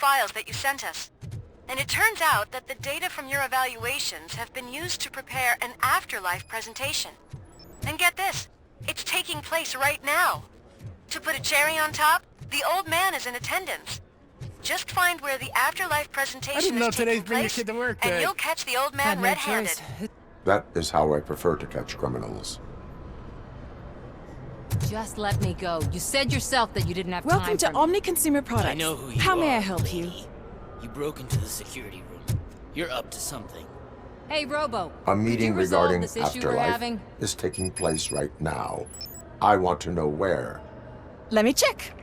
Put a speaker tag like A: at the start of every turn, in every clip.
A: files that you sent us. And it turns out that the data from your evaluations have been used to prepare an afterlife presentation. And get this, it's taking place right now. To put a cherry on top, the old man is in attendance. Just find where the afterlife presentation is taking place, and you'll catch the old man red-handed.
B: That is how I prefer to catch criminals.
C: Just let me go. You said yourself that you didn't have time.
D: Welcome to Omni Consumer Products.
E: I know who you
D: How
E: are,
D: may I help
E: lady.
D: you?
E: You broke into the security room. You're up to something.
C: Hey, Robo.
B: A meeting regarding
C: this issue we're
B: afterlife
C: having?
B: is taking place right now. I want to know where.
D: Let me check.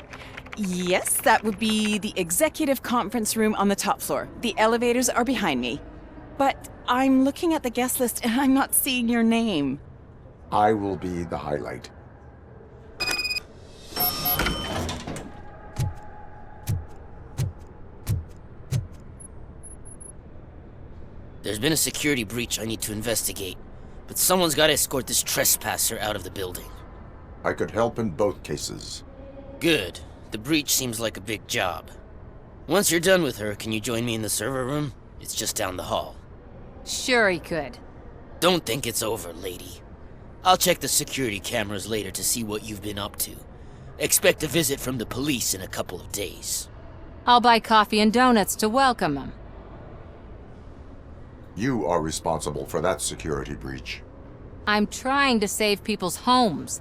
D: Yes, that would be the executive conference room on the top floor. The elevators are behind me. But I'm looking at the guest list and I'm not seeing your name.
B: I will be the highlight.
E: There's been a security breach I need to investigate, but someone's got to escort this trespasser out of the building.
B: I could help in both cases.
E: Good. The breach seems like a big job. Once you're done with her, can you join me in the server room? It's just down the hall.
C: Sure he could.
E: Don't think it's over, lady. I'll check the security cameras later to see what you've been up to. Expect a visit from the police in a couple of days.
C: I'll buy coffee and donuts to welcome him.
B: You are responsible for that security breach.
C: I'm trying to save people's homes.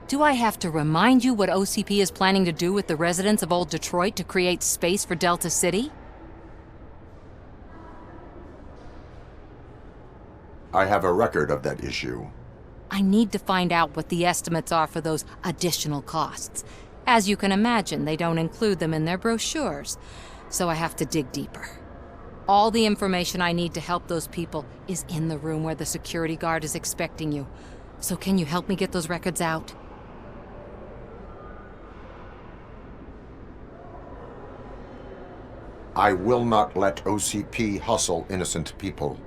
C: Do I have to remind you what OCP is planning to do with the residents of Old Detroit to create space for Delta City?
B: I have a record of that issue.
C: I need to find out what the estimates are for those additional costs. As you can imagine, they don't include them in their brochures, so I have to dig deeper. All the information I need to help those people is in the room where the security guard is expecting you. So can you help me get those records out?
B: I will not let OCP hustle innocent people.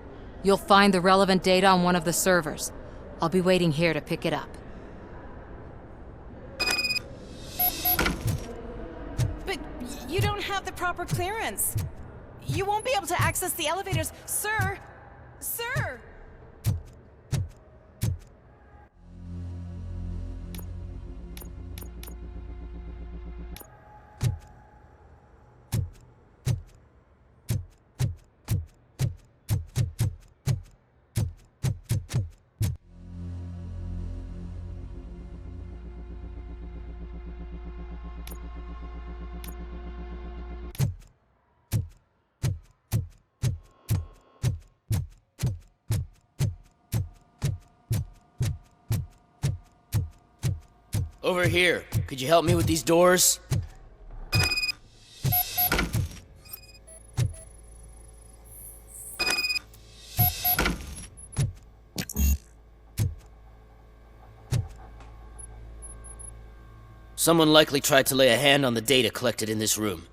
C: You'll find the relevant data on one of the servers. I'll be waiting here to pick it up.
D: But you don't have the proper clearance. You won't be able to access the elevators, sir! Sir!
E: Over here. Could you help me with these doors? Someone likely tried to lay a hand on the data collected in this room.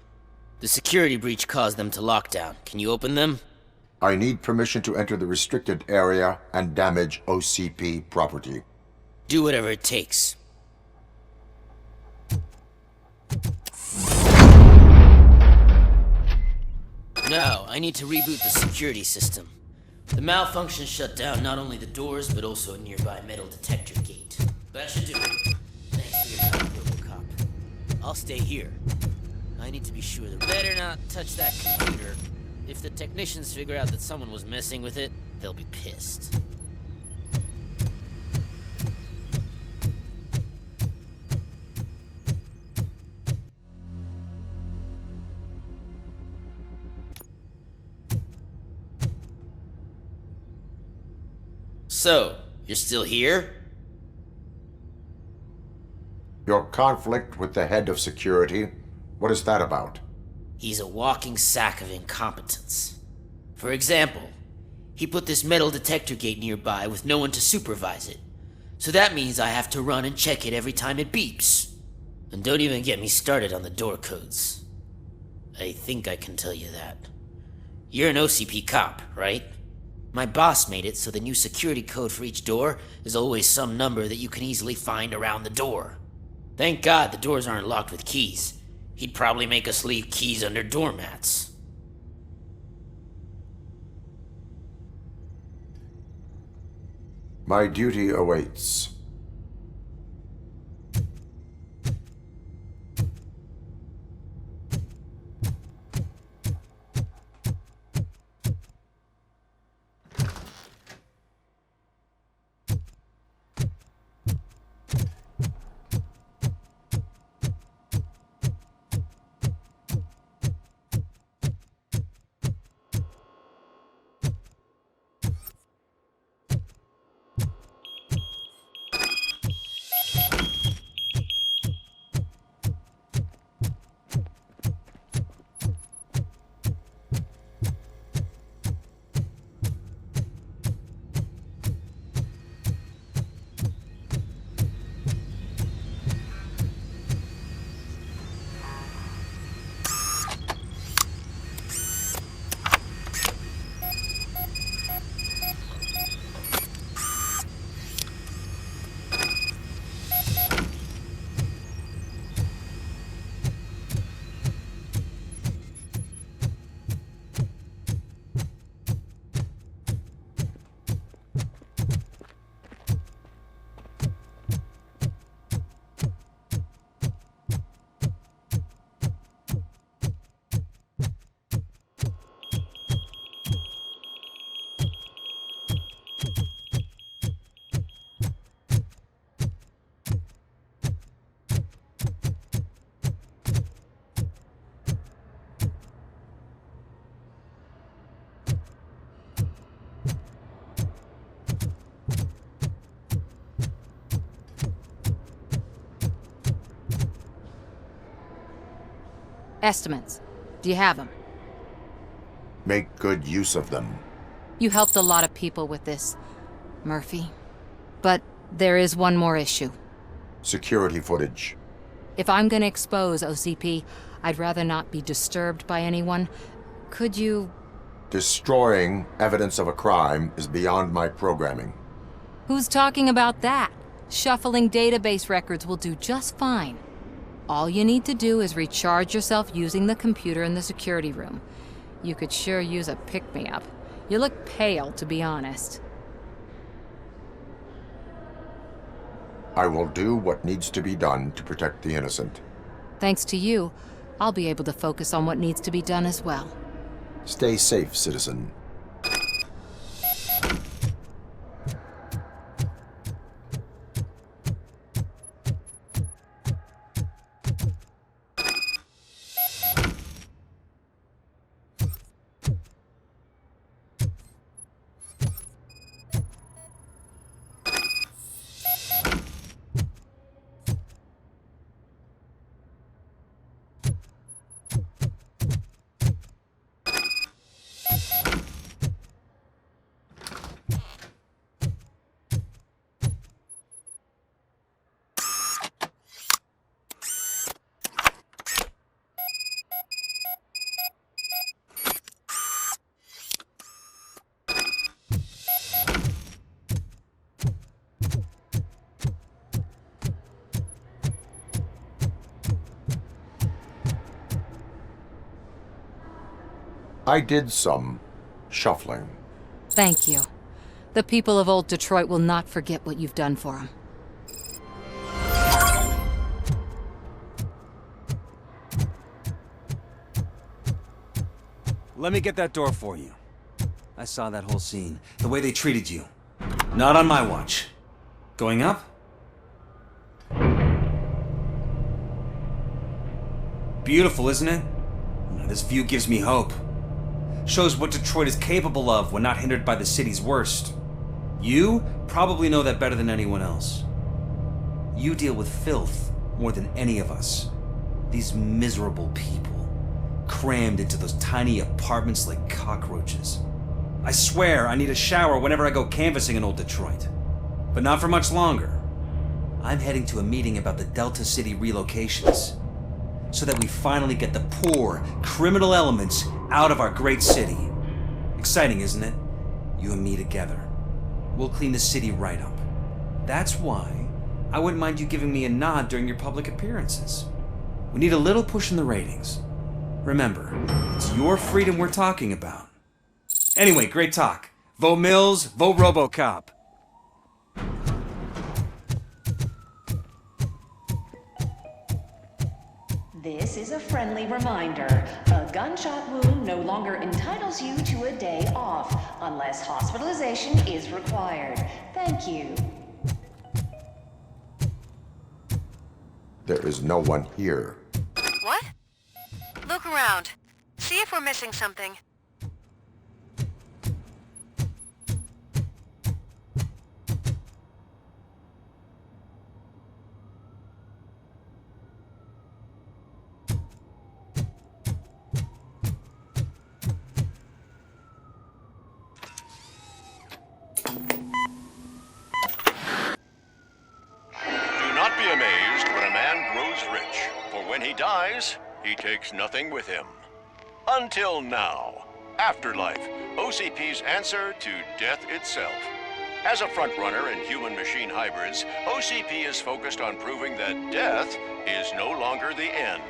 E: The security breach caused them to lock down. Can you open them?
B: I need permission to enter the restricted area and damage OCP property.
E: Do whatever it takes. Now, I need to reboot the security system. The malfunction shut down not only the doors, but also a nearby metal detector gate. That should do it. Thanks for your help, RoboCop. I'll stay here. I need to be sure they better not touch that computer. If the technicians figure out that someone was messing with it, they'll be pissed. So, you're still here?
B: Your conflict with the head of security, what is that about?
E: He's a walking sack of incompetence. For example, he put this metal detector gate nearby with no one to supervise it. So that means I have to run and check it every time it beeps. And don't even get me started on the door codes. I think I can tell you that. You're an OCP cop, right? My boss made it so the new security code for each door is always some number that you can easily find around the door. Thank God the doors aren't locked with keys. He'd probably make us leave keys under doormats.
B: My duty awaits.
C: Estimates. Do you have them?
B: Make good use of them.
C: You helped a lot of people with this, Murphy. But there is one more issue.
B: Security footage.
C: If I'm gonna expose OCP, I'd rather not be disturbed by anyone. Could you...
B: Destroying evidence of a crime is beyond my programming.
C: Who's talking about that? Shuffling database records will do just fine. All you need to do is recharge yourself using the computer in the security room. You could sure use a pick-me-up. You look pale, to be honest.
B: I will do what needs to be done to protect the innocent.
C: Thanks to you, I'll be able to focus on what needs to be done as well.
B: Stay safe, citizen. I did some shuffling.
C: Thank you. The people of old Detroit will not forget what you've done for them.
F: Let me get that door for you. I saw that whole scene. The way they treated you. Not on my watch. Going up? Beautiful, isn't it? This view gives me hope. Shows what Detroit is capable of when not hindered by the city's worst. You probably know that better than anyone else. You deal with filth more than any of us. These miserable people, crammed into those tiny apartments like cockroaches. I swear I need a shower whenever I go canvassing in old Detroit. But not for much longer. I'm heading to a meeting about the Delta City relocations, so that we finally get the poor, criminal elements out of our great city. Exciting, isn't it? You and me together. We'll clean the city right up. That's why I wouldn't mind you giving me a nod during your public appearances. We need a little push in the ratings. Remember, it's your freedom we're talking about. Anyway, great talk. Vote Mills, vote RoboCop.
G: This is a friendly reminder. A gunshot wound no longer entitles you to a day off, unless hospitalization is required. Thank you.
B: There is no one here.
A: What? Look around. See if we're missing something.
H: He takes nothing with him. Until now. Afterlife, OCP's answer to death itself. As a frontrunner in human-machine hybrids, OCP is focused on proving that death is no longer the end.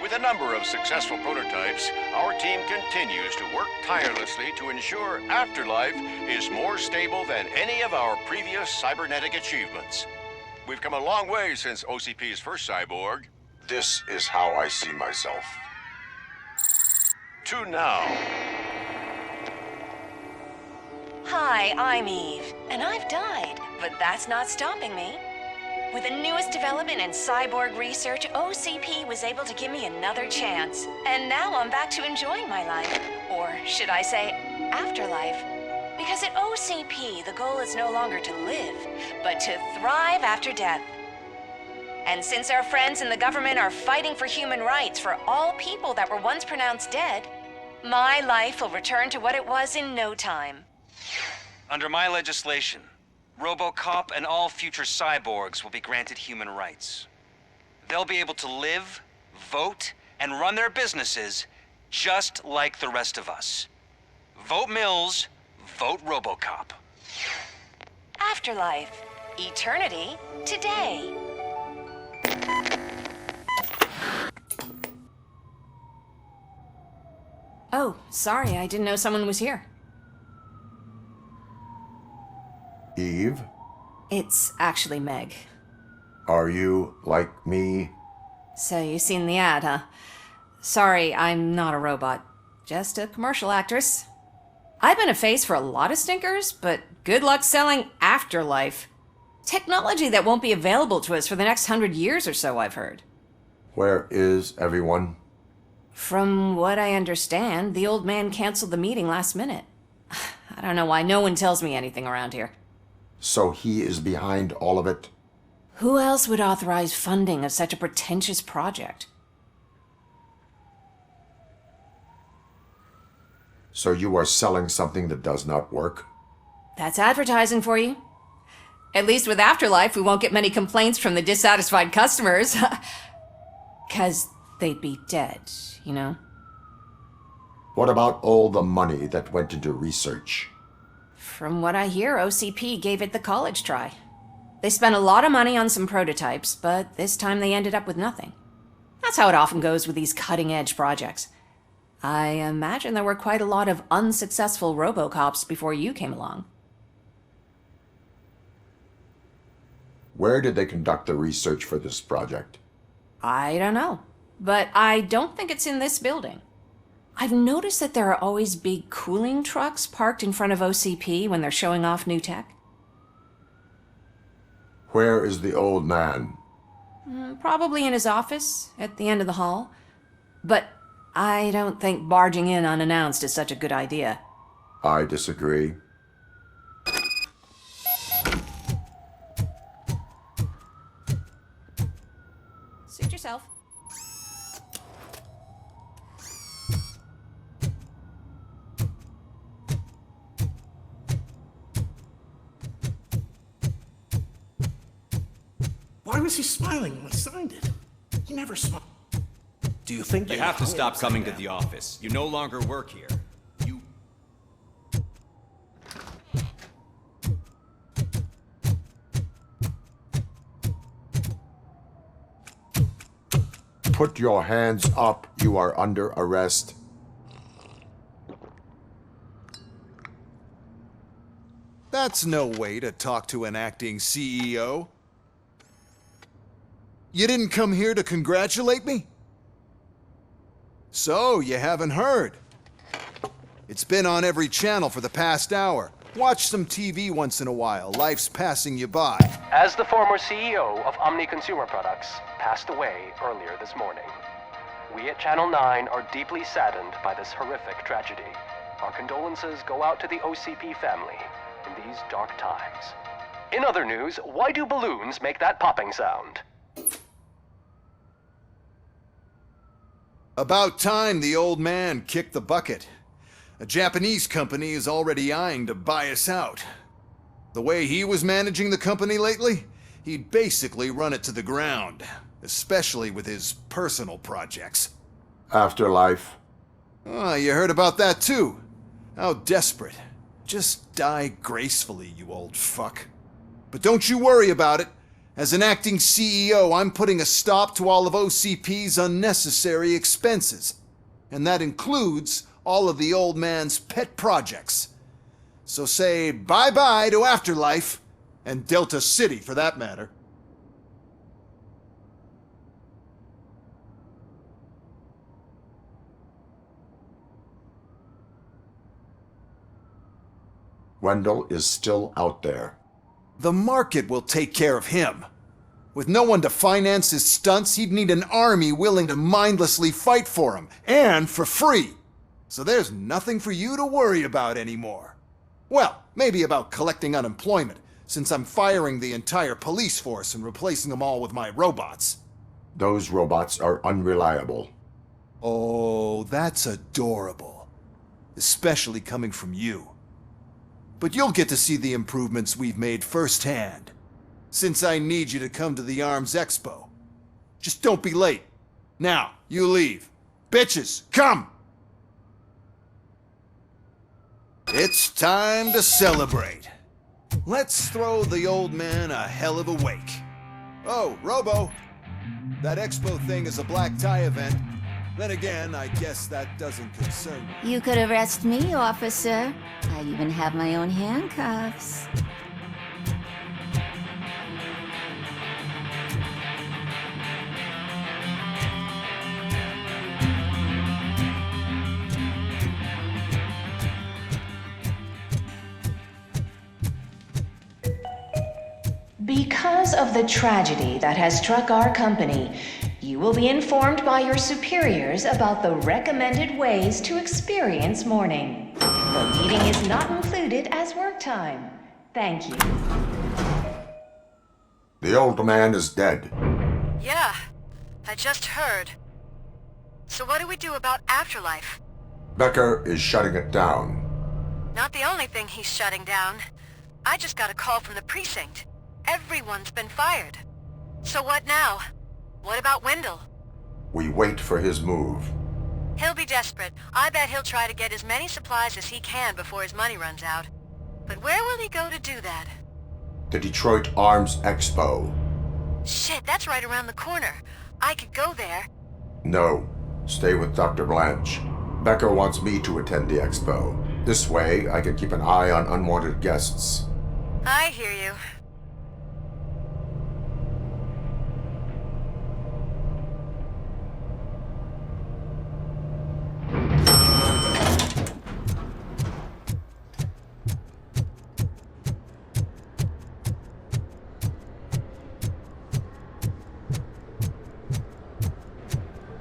H: With a number of successful prototypes, our team continues to work tirelessly to ensure Afterlife is more stable than any of our previous cybernetic achievements. We've come a long way since OCP's first cyborg.
B: This is how I see myself.
H: To now.
G: Hi, I'm Eve, and I've died, but that's not stopping me. With the newest development in cyborg research, OCP was able to give me another chance. And now I'm back to enjoying my life. Or should I say, afterlife. Because at OCP, the goal is no longer to live, but to thrive after death. And since our friends in the government are fighting for human rights for all people that were once pronounced dead, my life will return to what it was in no time.
F: Under my legislation, RoboCop and all future cyborgs will be granted human rights. They'll be able to live, vote, and run their businesses just like the rest of us. Vote Mills, vote RoboCop.
G: Afterlife. Eternity. Today. Oh, sorry, I didn't know someone was here.
B: Eve,
G: It's actually Meg.
B: are you like me?
G: So you've seen the ad, huh? Sorry, I'm not a robot. Just a commercial actress. I've been a face for a lot of stinkers, but good luck selling Afterlife. Technology that won't be available to us for the next 100 years or so, I've heard.
B: Where is everyone?
G: From what I understand, the old man canceled the meeting last minute. I don't know why no one tells me anything around here.
B: So he is behind all of it?
G: Who else would authorize funding of such a pretentious project?
B: So you are selling something that does not work?
G: That's advertising for you. At least with Afterlife, we won't get many complaints from the dissatisfied customers. 'Cause they'd be dead, you know?
B: What about all the money that went into research?
G: From what I hear, OCP gave it the college try. They spent a lot of money on some prototypes, but this time they ended up with nothing. That's how it often goes with these cutting-edge projects. I imagine there were quite a lot of unsuccessful RoboCops before you came along.
B: Where did they conduct the research for this project?
G: I don't know, but I don't think it's in this building. I've noticed that there are always big cooling trucks parked in front of OCP when they're showing off new tech.
B: Where is the old man?
G: Probably in his office, at the end of the hall. But I don't think barging in unannounced is such a good idea.
B: I disagree.
G: Suit yourself.
I: Why was he smiling when I signed it? He never smiled. Do you think
J: You have to stop coming to the office. You no longer work here. You...
B: Put your hands up. You are under arrest.
K: That's no way to talk to an acting CEO. You didn't come here to congratulate me? So, you haven't heard. It's been on every channel for the past hour. Watch some TV once in a while. Life's passing you by.
L: As the former CEO of Omni Consumer Products passed away earlier this morning, we at Channel 9 are deeply saddened by this horrific tragedy. Our condolences go out to the OCP family in these dark times. In other news, why do balloons make that popping sound?
K: About time the old man kicked the bucket. A Japanese company is already eyeing to buy us out. The way he was managing the company lately, he'd basically run it to the ground, especially with his personal projects.
B: Afterlife.
K: Oh, you heard about that too? How desperate. Just die gracefully, you old fuck. But don't you worry about it. As an acting CEO, I'm putting a stop to all of OCP's unnecessary expenses. And that includes all of the old man's pet projects. So say bye-bye to Afterlife, and Delta City for that matter.
B: Wendell is still out there.
K: The market will take care of him. With no one to finance his stunts, he'd need an army willing to mindlessly fight for him, and for free. So there's nothing for you to worry about anymore. Well, maybe about collecting unemployment, since I'm firing the entire police force and replacing them all with my robots.
B: Those robots are unreliable.
K: Oh, that's adorable. Especially coming from you. But you'll get to see the improvements we've made firsthand, since I need you to come to the Arms Expo. Just don't be late. Now, you leave. Bitches, come! It's time to celebrate. Let's throw the old man a hell of a wake. Oh, Robo, that expo thing is a black tie event. Then again, I guess that doesn't concern me.
M: You could arrest me, officer. I even have my own handcuffs.
G: Because of the tragedy that has struck our company, you will be informed by your superiors about the recommended ways to experience mourning. The meeting is not included as work time. Thank you.
B: The old man is dead.
A: Yeah, I just heard. So what do we do about Afterlife?
B: Becker is shutting it down.
A: Not the only thing he's shutting down. I just got a call from the precinct. Everyone's been fired. So what now? What about Wendell?
B: We wait for his move.
A: He'll be desperate. I bet he'll try to get as many supplies as he can before his money runs out. But where will he go to do that?
B: The Detroit Arms Expo.
A: Shit, that's right around the corner. I could go there.
B: No. Stay with Dr. Blanche. Becker wants me to attend the expo. This way, I can keep an eye on unwanted guests.
A: I hear you.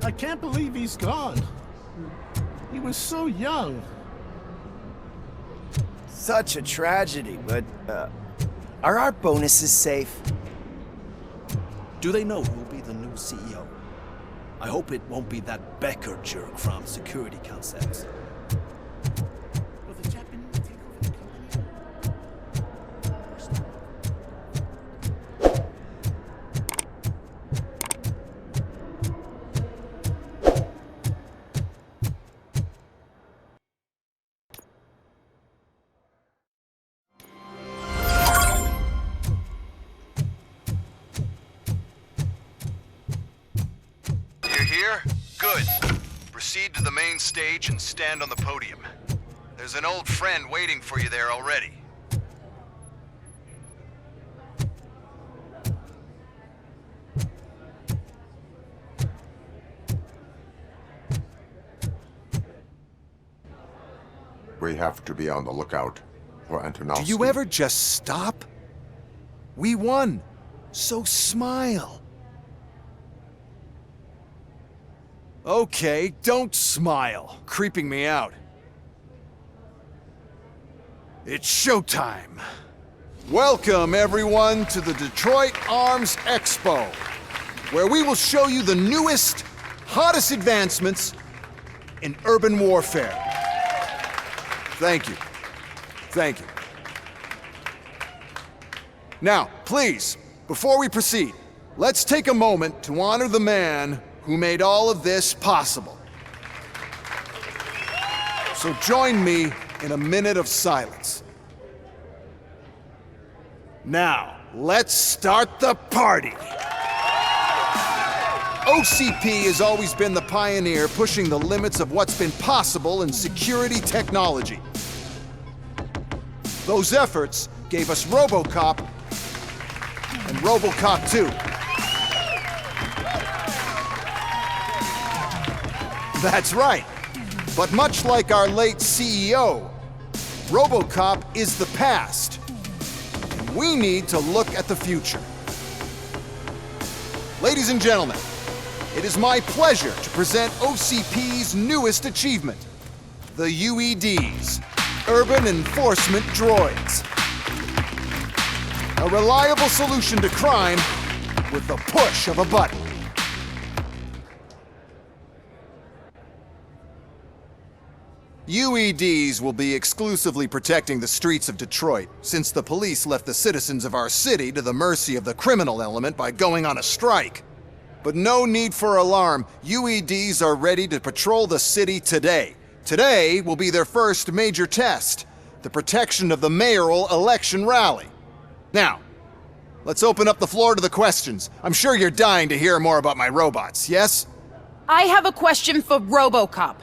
I: I can't believe he's gone. He was so young.
N: Such a tragedy, but, are our bonuses safe?
O: Do they know who will be the new CEO? I hope it won't be that Becker jerk from Security Concepts.
I: Will the Japanese take over the company?
K: proceed to the main stage and stand on the podium. There's an old friend waiting for you there already.
B: We have to be on the lookout for Antonovsky.
K: Do you ever just stop? We won, so smile. Okay, don't smile. Creeping me out. It's showtime. Welcome, everyone, to the Detroit Arms Expo, where we will show you the newest, hottest advancements in urban warfare. Thank you. Thank you. Now, please, before we proceed, let's take a moment to honor the man who made all of this possible. So join me in a minute of silence. Now, let's start the party. OCP has always been the pioneer pushing the limits of what's been possible in security technology. Those efforts gave us RoboCop and RoboCop 2. That's right. But much like our late CEO, RoboCop is the past. And we need to look at the future. Ladies and gentlemen, it is my pleasure to present OCP's newest achievement, the UEDs, Urban Enforcement Droids. A reliable solution to crime with the push of a button. UEDs will be exclusively protecting the streets of Detroit, since the police left the citizens of our city to the mercy of the criminal element by going on a strike. But no need for alarm. UEDs are ready to patrol the city today. Today will be their first major test, the protection of the mayoral election rally. Now, let's open up the floor to the questions. I'm sure you're dying to hear more about my robots, yes?
P: I have a question for RoboCop.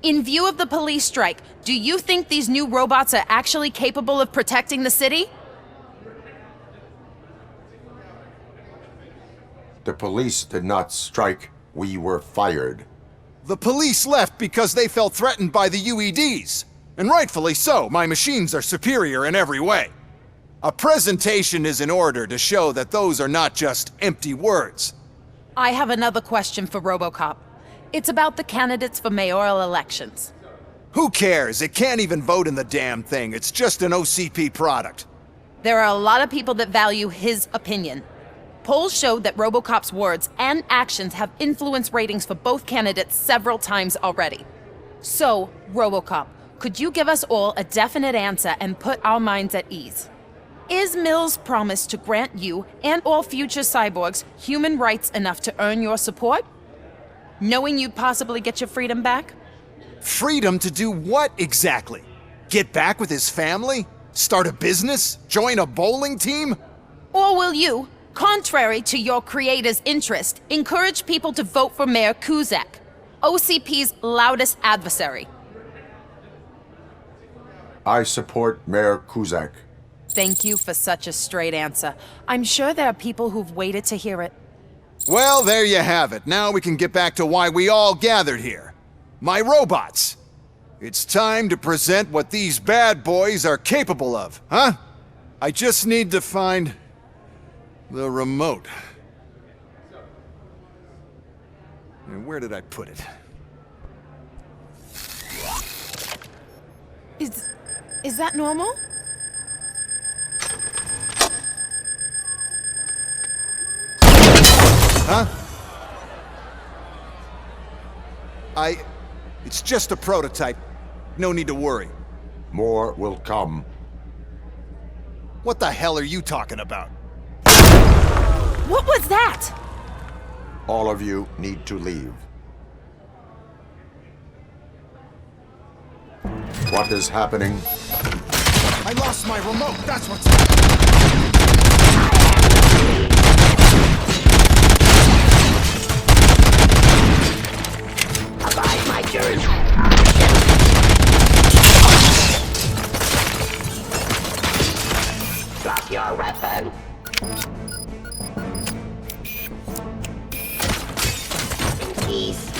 P: In view of the police strike, do you think these new robots are actually capable of protecting the city?
B: The police did not strike. We were fired.
K: The police left because they felt threatened by the UEDs. And rightfully so. My machines are superior in every way. A presentation is in order to show that those are not just empty words.
P: I have another question for RoboCop. It's about the candidates for mayoral elections.
K: Who cares? It can't even vote in the damn thing. It's just an OCP product.
P: There are a lot of people that value his opinion. Polls showed that RoboCop's words and actions have influenced ratings for both candidates several times already. So, RoboCop, could you give us all a definite answer and put our minds at ease? Is Mills' promise to grant you and all future cyborgs human rights enough to earn your support? Knowing you'd possibly get your freedom back?
K: Freedom to do what exactly? Get back with his family? Start a business? Join a bowling team?
P: Or will you, contrary to your creator's interest, encourage people to vote for Mayor Kuzak, OCP's loudest adversary?
B: I support Mayor Kuzak.
P: Thank you for such a straight answer. I'm sure there are people who've waited to hear it.
K: Well, there you have it. Now we can get back to why we all gathered here. My robots. It's time to present what these bad boys are capable of, huh? I just need to find the remote. And where did I put it?
P: Is that normal?
K: Huh? It's just a prototype. No need to worry.
B: More will come.
K: What the hell are you talking about?
P: What was that?
B: All of you need to leave. What is happening?
I: I lost my remote, that's what's happening.
M: Abide my
Q: Drop your weapon. In peace.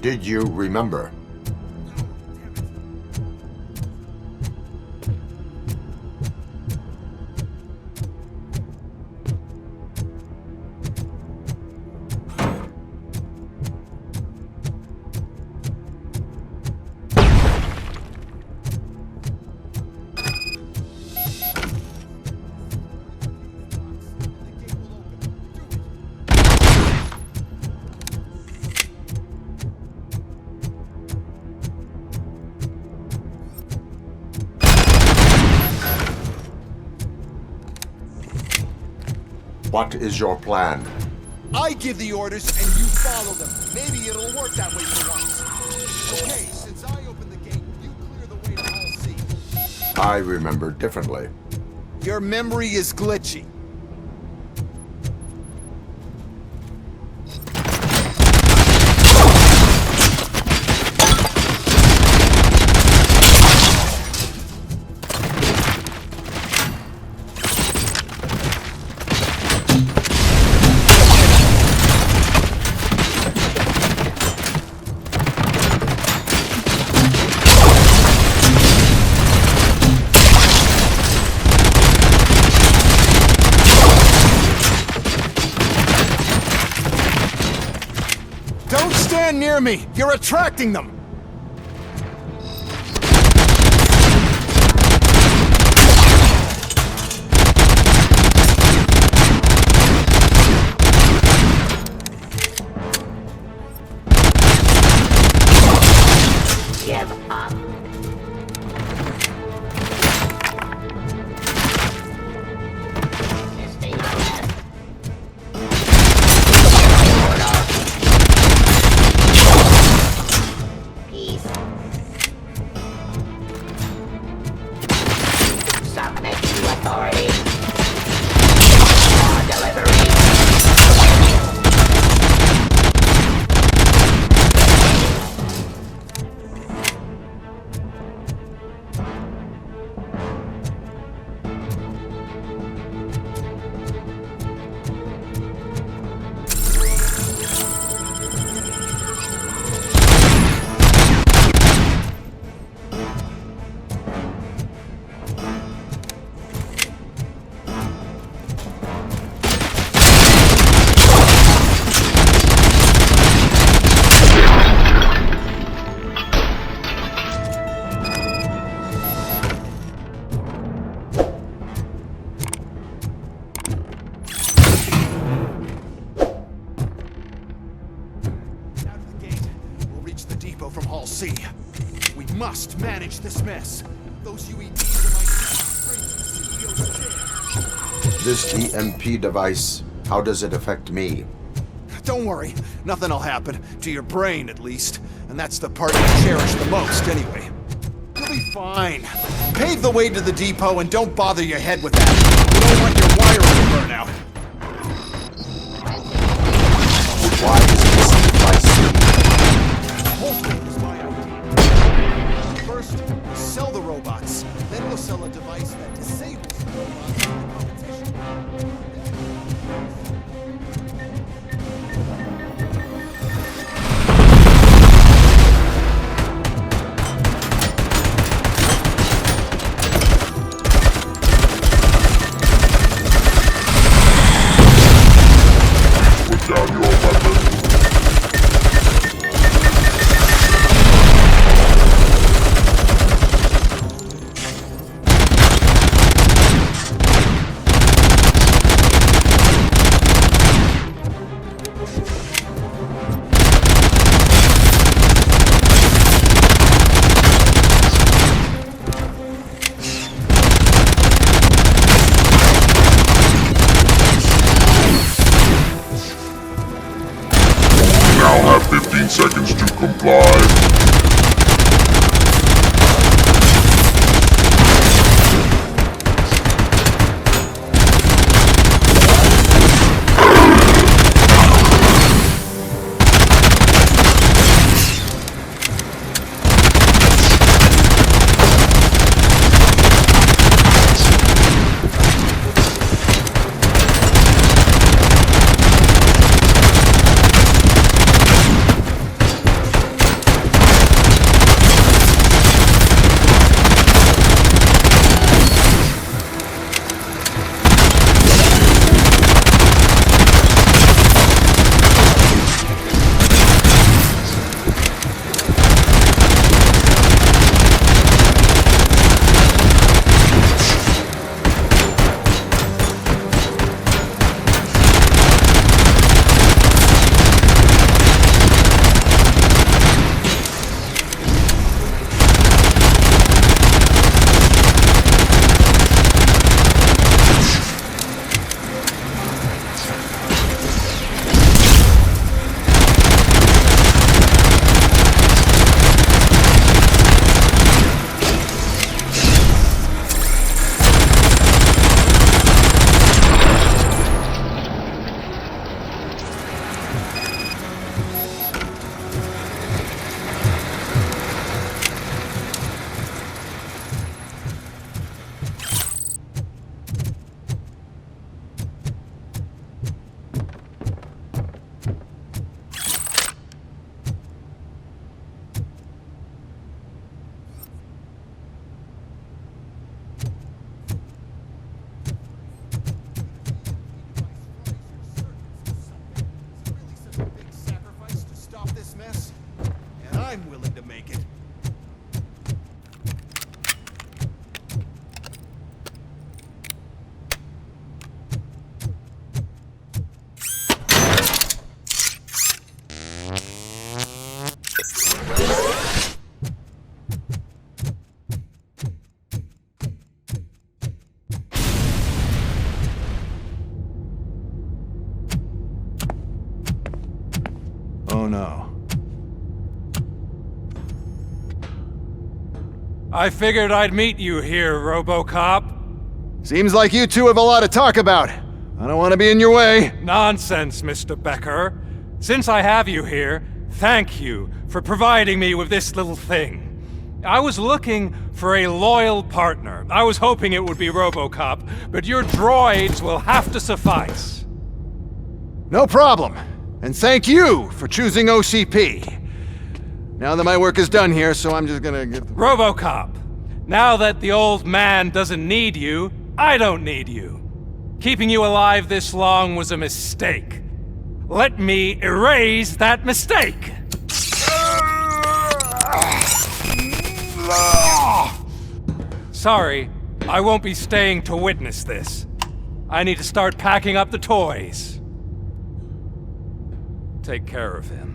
B: Did you remember? What is your plan?
K: I give the orders and you follow them. Maybe it'll work that way for once. Okay, since I opened the gate, you clear the way to Hall C.
B: I remember differently.
K: Your memory is glitchy. Near me! You're attracting them!
Q: Give up.
K: From Hall C. We must manage this mess. Those UEDs are my straight to the CEO's chair.
B: This EMP device, how does it affect me?
K: Don't worry, nothing'll happen. To your brain, at least. And that's the part you cherish the most, anyway. You'll be fine. Pave the way to the depot and don't bother your head with that. You don't want your wiring to burn out.
B: Why is this device?
K: The whole thing is my idea. First, we'll sell the robots. Then we'll sell a device that disables the robots in the competition.
R: Seconds to comply. I'm willing to make it. Oh no.
S: I figured I'd meet you here, RoboCop.
K: Seems like you two have a lot to talk about. I don't want to be in your way.
S: Nonsense, Mr. Becker. Since I have you here, thank you for providing me with this little thing. I was looking for a loyal partner. I was hoping it would be RoboCop, but your droids will have to suffice.
K: No problem. And thank you for choosing OCP. Now that my work is done here, so I'm just gonna get...
S: RoboCop, now that the old man doesn't need you, I don't need you. Keeping you alive this long was a mistake. Let me erase that mistake! Sorry, I won't be staying to witness this. I need to start packing up the toys. Take care of him.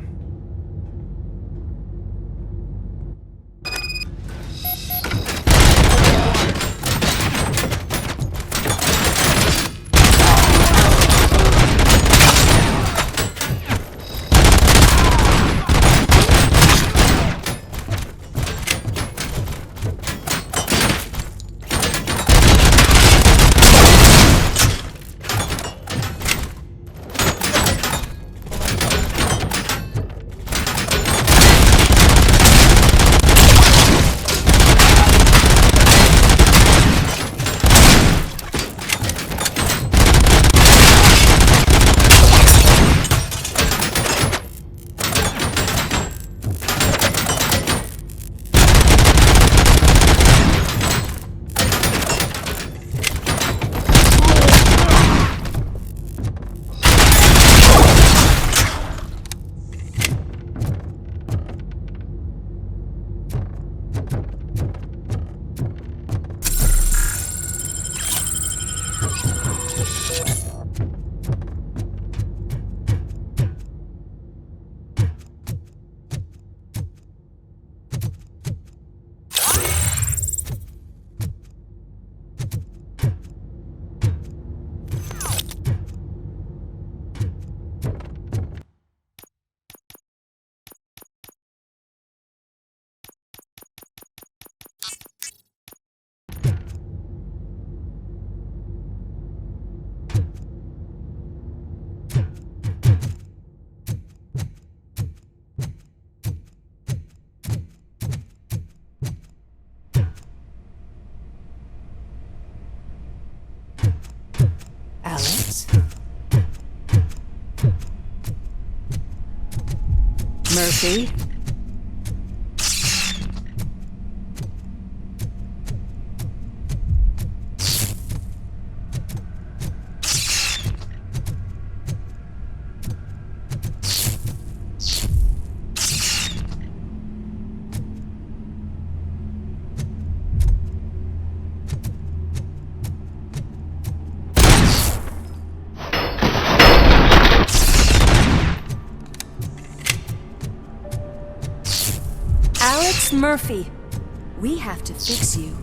C: Alex? Murphy?
A: Alex Murphy, we have to fix you.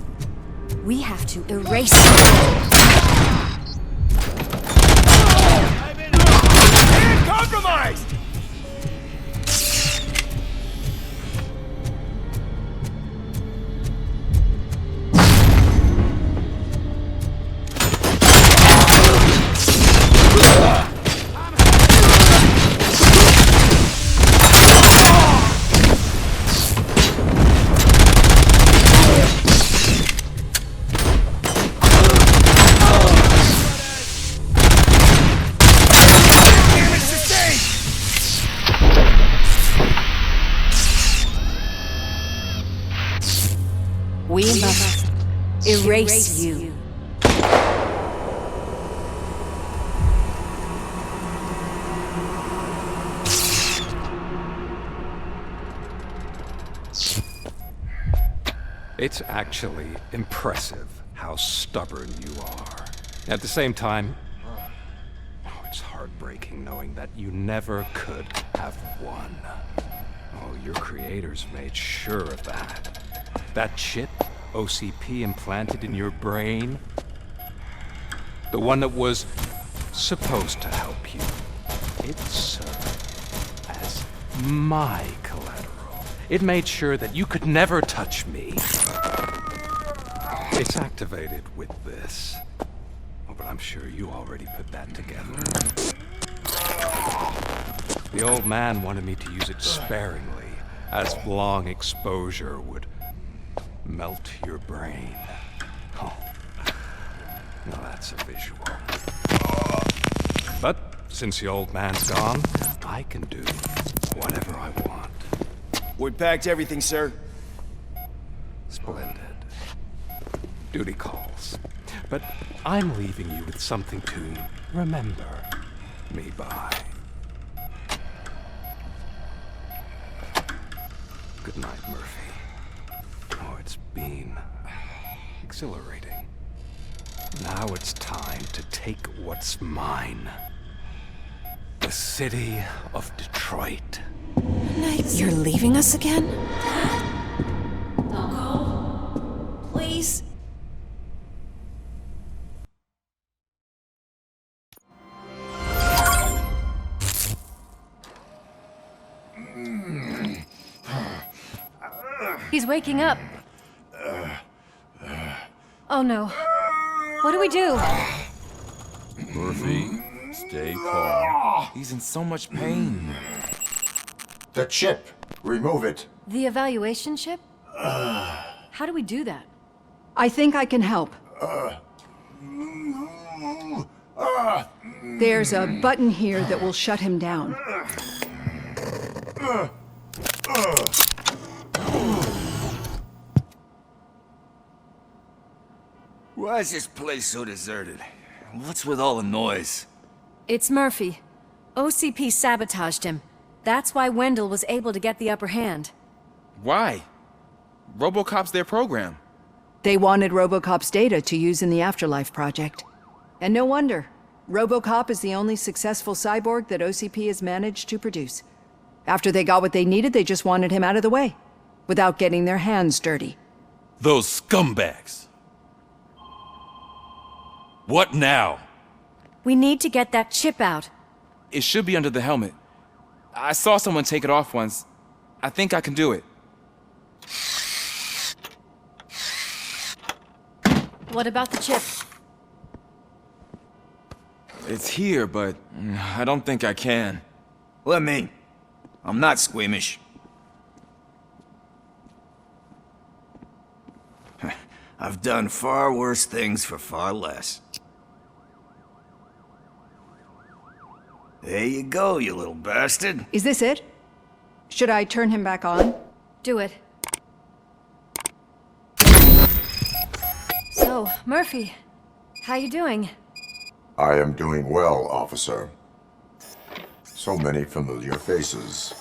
A: We have to erase you.
N: Compromised!
A: We must erase you.
S: It's actually impressive how stubborn you are. At the same time, it's heartbreaking knowing that you never could have won. Oh, your creators made sure of that. That chip OCP implanted in your brain, the one that was supposed to help you, it served as my collateral. It made sure that you could never touch me. It's activated with this. Oh, but I'm sure you already put that together. The old man wanted me to use it sparingly, as long exposure would melt your brain. Oh, now that's a visual. But since the old man's gone, I can do whatever I want.
N: We packed everything, sir.
S: Splendid. Duty calls. But I'm leaving you with something to remember me by. Good night, Murphy. Oh, it's been exhilarating. Now it's time to take what's mine. The city of Detroit.
A: You're leaving us again? Don't go. Please. He's waking up. Oh no. What do we do?
T: Murphy, stay calm. He's in so much pain.
B: The chip. Remove it.
A: The evaluation chip? How do we do that?
U: I think I can help. There's a button here that will shut him down.
T: Why is this place so deserted? What's with all the noise?
A: It's Murphy. OCP sabotaged him. That's why Wendell was able to get the upper hand.
T: Why? RoboCop's their program.
U: They wanted RoboCop's data to use in the Afterlife project. And no wonder. RoboCop is the only successful cyborg that OCP has managed to produce. After they got what they needed, they just wanted him out of the way, without getting their hands dirty.
T: Those scumbags. What now?
A: We need to get that chip out.
V: It should be under the helmet. I saw someone take it off once. I think I can do it.
A: What about the chip?
V: It's here, but I don't think I can.
T: Let me. I'm not squeamish. I've done far worse things for far less. There you go, you little bastard.
U: Is this it? Should I turn him back on?
D: Do it. So, Murphy, how you doing?
B: I am doing well, officer. So many familiar faces.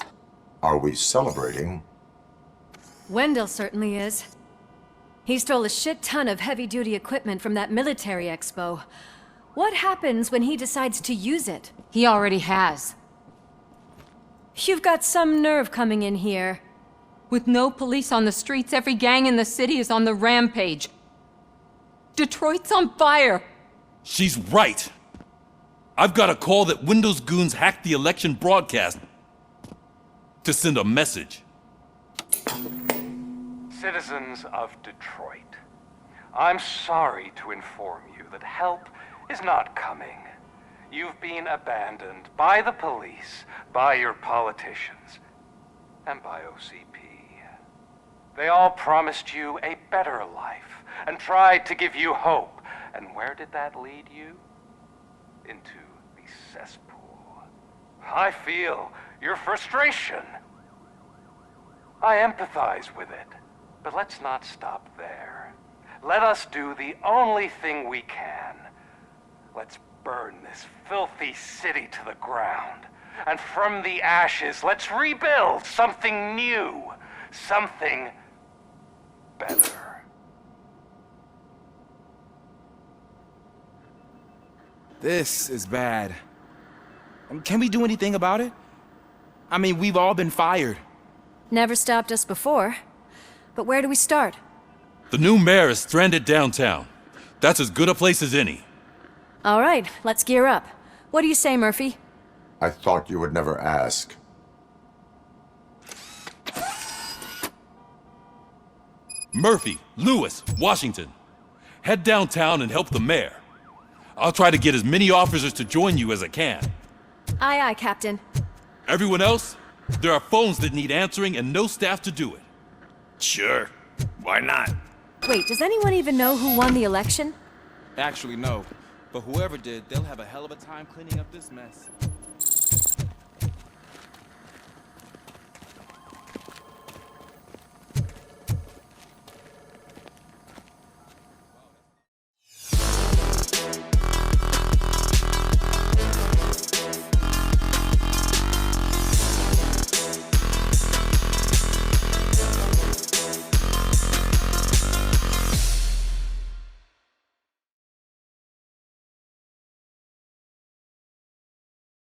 B: Are we celebrating?
D: Wendell certainly is. He stole a shit ton of heavy-duty equipment from that military expo. What happens when he decides to use it?
C: He already has.
D: You've got some nerve coming in here.
C: With no police on the streets, every gang in the city is on the rampage. Detroit's on fire!
E: She's right! I've got a call that Windows goons hacked the election broadcast to send a message.
L: Citizens of Detroit, I'm sorry to inform you that help is not coming. You've been abandoned by the police, by your politicians, and by OCP. They all promised you a better life and tried to give you hope. And where did that lead you? Into the cesspool. I feel your frustration. I empathize with it, but let's not stop there. Let us do the only thing we can. Let's burn this filthy city to the ground. And from the ashes, let's rebuild something new. Something better.
V: This is bad. Can we do anything about it? I mean, we've all been fired.
D: Never stopped us before. But where do we start?
E: The new mayor is stranded downtown. That's as good a place as any.
D: All right, let's gear up. What do you say, Murphy?
B: I thought you would never ask.
E: Murphy, Lewis, Washington. Head downtown and help the mayor. I'll try to get as many officers to join you as I can.
D: Aye, aye, Captain.
E: Everyone else? There are phones that need answering and no staff to do it.
T: Sure. Why not?
D: Wait, does anyone even know who won the election?
V: Actually, no. But whoever did, they'll have a hell of a time cleaning up this mess.